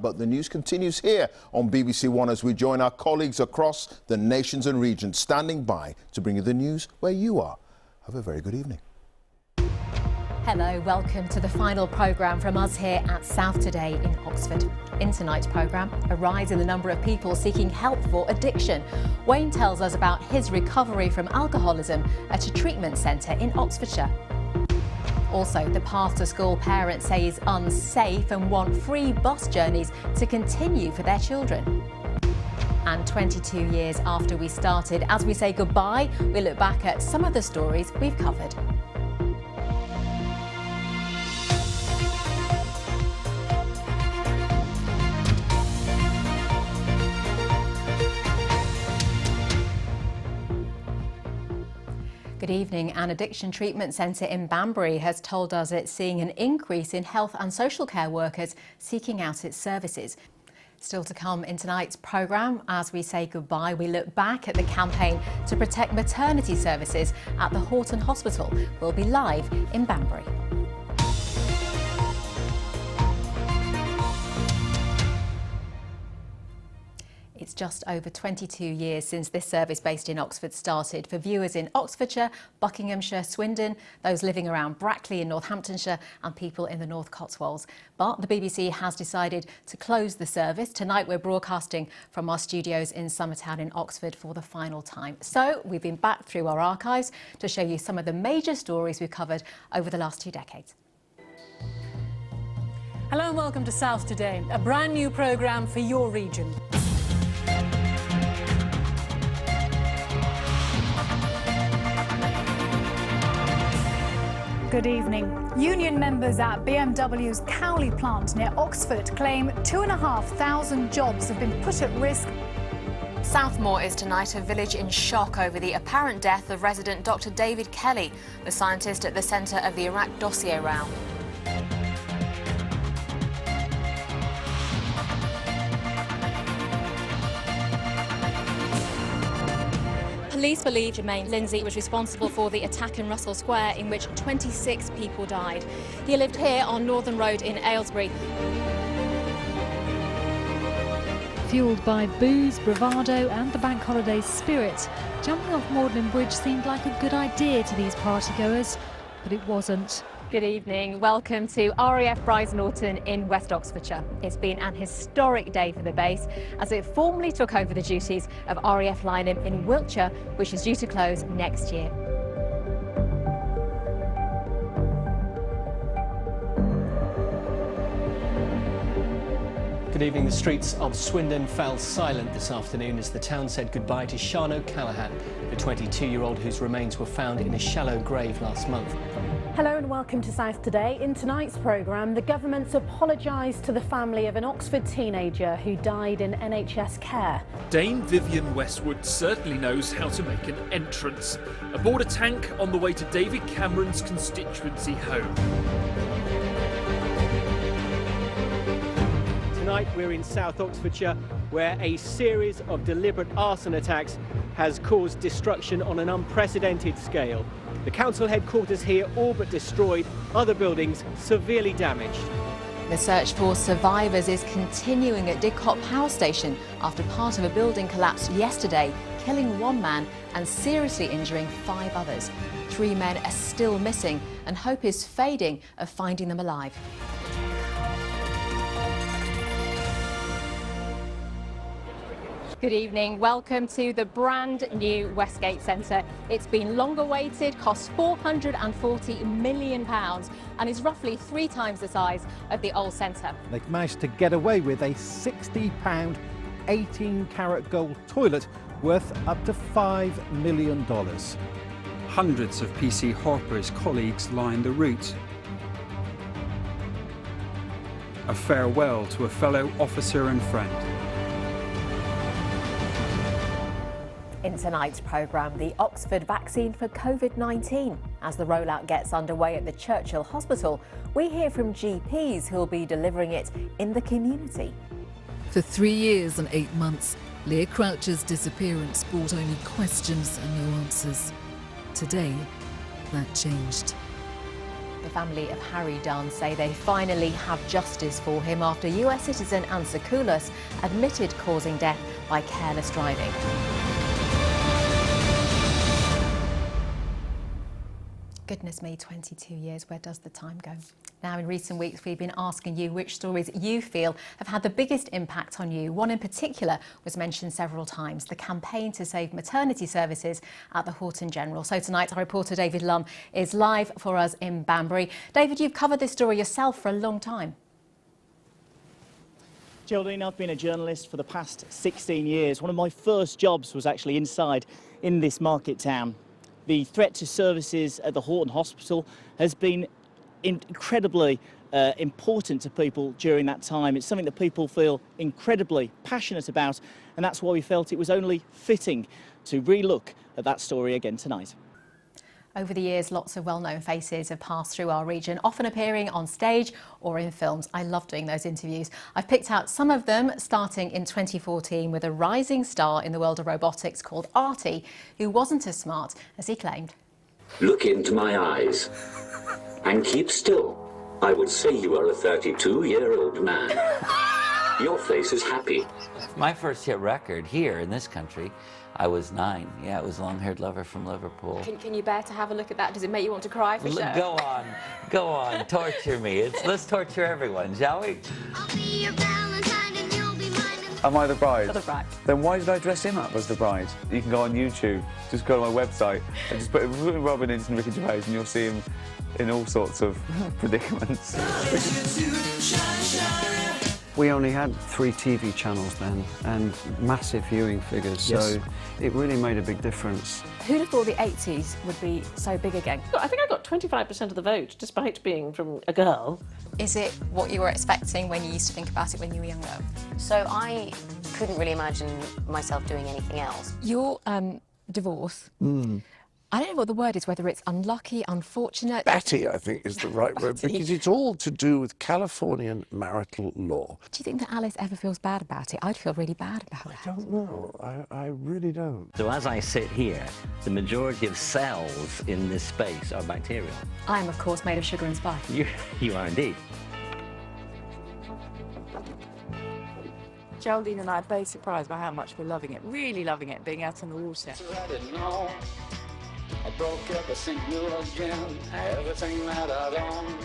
But the news continues here on BBC One as we join our colleagues across the nations and regions standing by to bring you the news where you are. Have a very good evening. Hello, welcome to the final programme from us here at South Today in Oxford. In tonight's programme, a rise in the number of people seeking help for addiction. Wayne tells us about his recovery from alcoholism at a treatment centre in Oxfordshire. Also, the path to school parents say is unsafe and want free bus journeys to continue for their children. And 22 years after we started, as we say goodbye, we look back at some of the stories we've covered. Good evening. An addiction treatment centre in Banbury has told us it's seeing an increase in health and social care workers seeking out its services. Still to come in tonight's programme, as we say goodbye, we look back at the campaign to protect maternity services at the Horton Hospital. We'll be live in Banbury. It's just over 22 years since this service based in Oxford started. For viewers in Oxfordshire, Buckinghamshire, Swindon, those living around Brackley in Northamptonshire and people in the North Cotswolds. But the BBC has decided to close the service. Tonight we're broadcasting from our studios in Summertown in Oxford for the final time. So we've been back through our archives to show you some of the major stories we've covered over the last 2 decades. Hello and welcome to South Today, a brand new programme for your region. Good evening. Union members at BMW's Cowley plant near Oxford claim 2,500 jobs have been put at risk. Southmore is tonight a village in shock over the apparent death of resident Dr. David Kelly, the scientist at the centre of the Iraq dossier row. Police believe Jermaine Lindsay was responsible for the attack in Russell Square in which 26 people died. He lived here on Northern Road in Aylesbury. Fuelled by booze, bravado and the bank holiday spirit, jumping off Magdalen Bridge seemed like a good idea to these partygoers, but it wasn't. Good evening. Welcome to RAF Brize Norton in West Oxfordshire. It's been an historic day for the base as it formally took over the duties of RAF Lynham in Wiltshire, which is due to close next year. Good evening. The streets of Swindon fell silent this afternoon as the town said goodbye to Sian O'Callaghan, the 22-year-old whose remains were found in a shallow grave last month. Hello and welcome to South Today. In tonight's programme, the government's apologised to the family of an Oxford teenager who died in NHS care. Dame Vivienne Westwood certainly knows how to make an entrance. Aboard a tank on the way to David Cameron's constituency home. Tonight we're in South Oxfordshire, where a series of deliberate arson attacks has caused destruction on an unprecedented scale. The council headquarters here all but destroyed, other buildings severely damaged. The search for survivors is continuing at Didcot Power Station after part of a building collapsed yesterday, killing 1 man and seriously injuring 5 others. 3 men are still missing and hope is fading of finding them alive. Good evening. Welcome to the brand new Westgate Centre. It's been long awaited, cost £440 million and is roughly 3 times the size of the old centre. They've managed to get away with a £60, 18-carat gold toilet worth up to $5 million. Hundreds of PC Harper's colleagues line the route. A farewell to a fellow officer and friend. In tonight's programme, the Oxford vaccine for COVID-19. As the rollout gets underway at the Churchill Hospital, we hear from GPs who'll be delivering it in the community. For 3 years and 8 months, Leah Croucher's disappearance brought only questions and no answers. Today, that changed. The family of Harry Dunn say they finally have justice for him after US citizen Ansa Koulas admitted causing death by careless driving. Goodness me, 22 years, where does the time go? Now, in recent weeks, we've been asking you which stories you feel have had the biggest impact on you. One in particular was mentioned several times, the campaign to save maternity services at the Horton General. So tonight, our reporter David Lum is live for us in Banbury. David, you've covered this story yourself for a long time. Geraldine, I've been a journalist for the past 16 years. One of my first jobs was actually inside in this market town. The threat to services at the Horton Hospital has been incredibly important to people during that time. It's something that people feel incredibly passionate about, and that's why we felt it was only fitting to re-look at that story again tonight. Over the years, lots of well-known faces have passed through our region, often appearing on stage or in films. I love doing those interviews. I've picked out some of them, starting in 2014 with a rising star in the world of robotics called Artie, who wasn't as smart as he claimed. Look into my eyes and keep still. I would say you are a 32-year-old man. Your face is happy. My first hit record here in this country, I was 9. Yeah, it was Long-Haired Lover from Liverpool. Can you bear to have a look at that? Does it make you want to cry for sure? Go on, torture me. Let's torture everyone, shall we? I'll be your Valentine and you'll be mine. Am I the bride? You're the bride. Then why did I dress him up as the bride? You can go on YouTube, just go to my website and just put Robin into Ricky Gervais and you'll see him in all sorts of predicaments. We only had 3 TV channels then and massive viewing figures, so it really made a big difference. Who'd have thought the 80s would be so big again? I think I got 25% of the vote, despite being from a girl. Is it what you were expecting when you used to think about it when you were younger? So I couldn't really imagine myself doing anything else. Your divorce, I don't know what the word is, whether it's unlucky, unfortunate. Batty, I think, is the right word, because it's all to do with Californian marital law. Do you think that Alice ever feels bad about it? I'd feel really bad about it. I don't know. I really don't. So as I sit here, the majority of cells in this space are bacterial. I am, of course, made of sugar and spice. You are indeed. Geraldine and I are both surprised by how much we're loving it, really loving it, being out on the water. I broke everything new again, everything that I'd owned.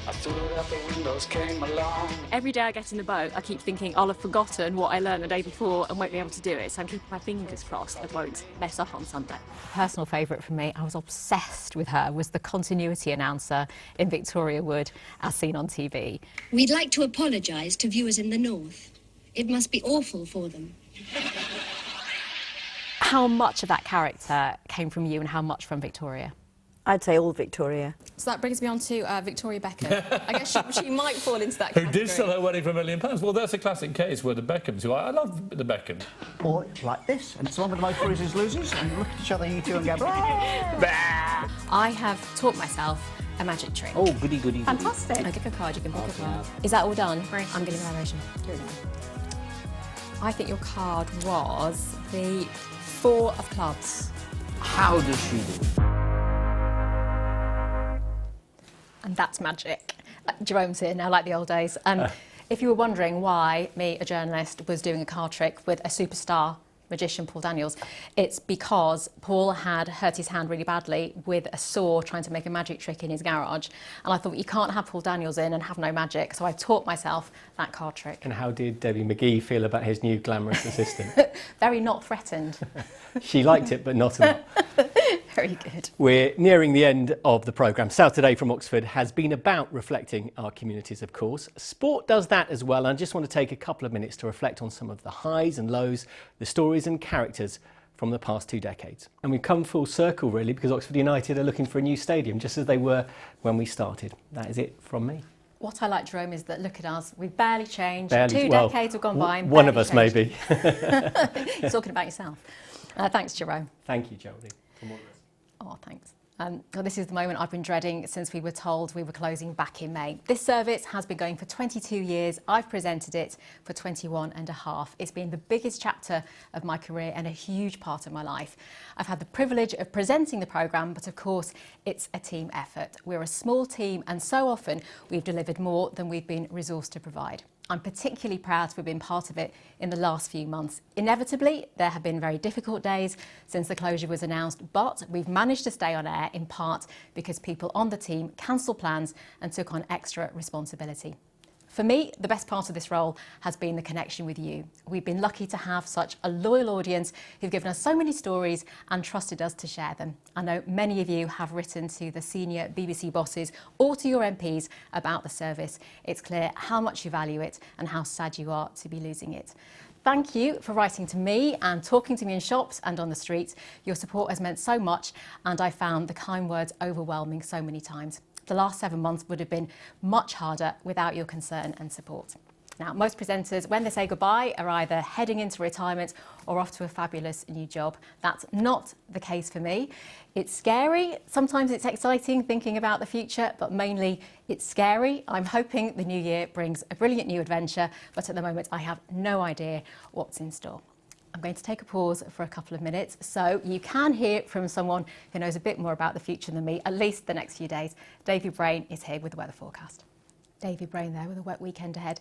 I threw it out the windows, came along. Every day I get in the boat, I keep thinking I'll have forgotten what I learned the day before and won't be able to do it. So I'm keeping my fingers crossed I won't mess up on Sunday. Personal favourite for me, I was obsessed with her, was the continuity announcer in Victoria Wood, as seen on TV. We'd like to apologise to viewers in the north. It must be awful for them. How much of that character came from you and how much from Victoria? I'd say all Victoria. So that brings me on to Victoria Beckham. I guess she might fall into that category. Who did sell her wedding for £1 million. Well, that's a classic case where the Beckhams, who I love the Beckham. Or like this, and it's one with the most bruises loses, and you look at each other, you two, and go, I have taught myself a magic trick. Oh, goody, goody, goody. Fantastic. I pick a card, you can pick a card. Is that all done? Great. I'm getting evaluation. I think your card was the 4 of clubs. How does she do? And that's magic. Jerome's here now, like the old days. If you were wondering why me, a journalist, was doing a card trick with a superstar magician, Paul Daniels, it's because Paul had hurt his hand really badly with a saw trying to make a magic trick in his garage. And I thought, you can't have Paul Daniels in and have no magic. So I taught myself that card trick. And how did Debbie McGee feel about his new glamorous assistant? Very not threatened. She liked it, but not enough. Very good. We're nearing the end of the programme. South Today from Oxford has been about reflecting our communities, of course. Sport does that as well. And I just want to take a couple of minutes to reflect on some of the highs and lows, the stories and characters from the past 2 decades. And we've come full circle, really, because Oxford United are looking for a new stadium, just as they were when we started. That is it from me. What I like, Jerome, is that, look at us, we've barely changed. Barely, 2 decades have gone by. And one of us, changed. maybe. You're talking about yourself. Thanks, Jerome. Thank you, Geraldine. Oh, thanks. This is the moment I've been dreading since we were told we were closing back in May. This service has been going for 22 years. I've presented it for 21 and a half. It's been the biggest chapter of my career and a huge part of my life. I've had the privilege of presenting the programme, but of course it's a team effort. We're a small team and so often we've delivered more than we've been resourced to provide. I'm particularly proud to have been part of it in the last few months. Inevitably, there have been very difficult days since the closure was announced, but we've managed to stay on air in part because people on the team cancelled plans and took on extra responsibility. For me, the best part of this role has been the connection with you. We've been lucky to have such a loyal audience who've given us so many stories and trusted us to share them. I know many of you have written to the senior BBC bosses or to your MPs about the service. It's clear how much you value it and how sad you are to be losing it. Thank you for writing to me and talking to me in shops and on the streets. Your support has meant so much and I found the kind words overwhelming so many times. The last 7 months would have been much harder without your concern and support. Now, most presenters, when they say goodbye, are either heading into retirement or off to a fabulous new job. That's not the case for me. It's scary. Sometimes it's exciting thinking about the future, but mainly it's scary. I'm hoping the new year brings a brilliant new adventure, but at the moment I have no idea what's in store. I'm going to take a pause for a couple of minutes so you can hear from someone who knows a bit more about the future than me, at least the next few days. David Brain is here with the weather forecast. David Brain there with a wet weekend ahead.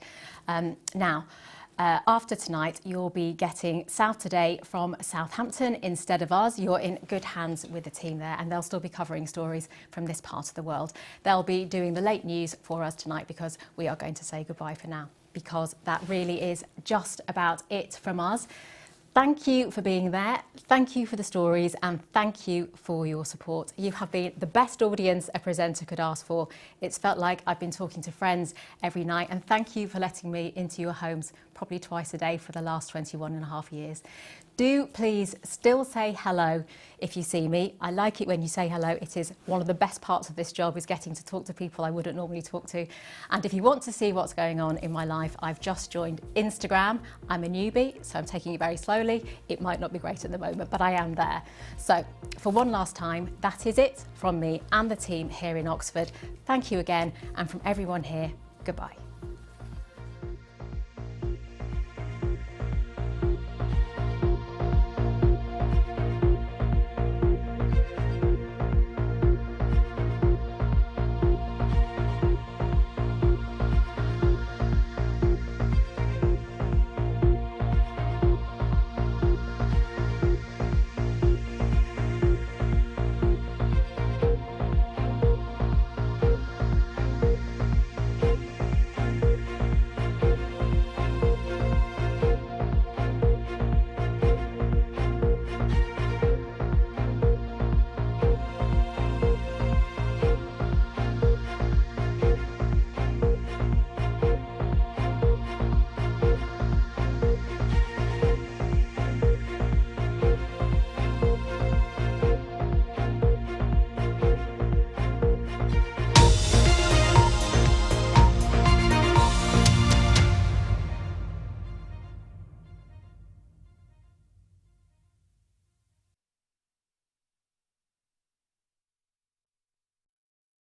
After tonight, you'll be getting South Today from Southampton instead of us. You're in good hands with the team there and they'll still be covering stories from this part of the world. They'll be doing the late news for us tonight because we are going to say goodbye for now, because that really is just about it from us. Thank you for being there, thank you for the stories and thank you for your support. You have been the best audience a presenter could ask for. It's felt like I've been talking to friends every night and thank you for letting me into your homes probably twice a day for the last 21 and a half years. Do please still say hello if you see me. I like it when you say hello. It is one of the best parts of this job is getting to talk to people I wouldn't normally talk to. And if you want to see what's going on in my life, I've just joined Instagram. I'm a newbie, so I'm taking it very slowly. It might not be great at the moment, but I am there. So for one last time, that is it from me and the team here in Oxford. Thank you again. And from everyone here, goodbye.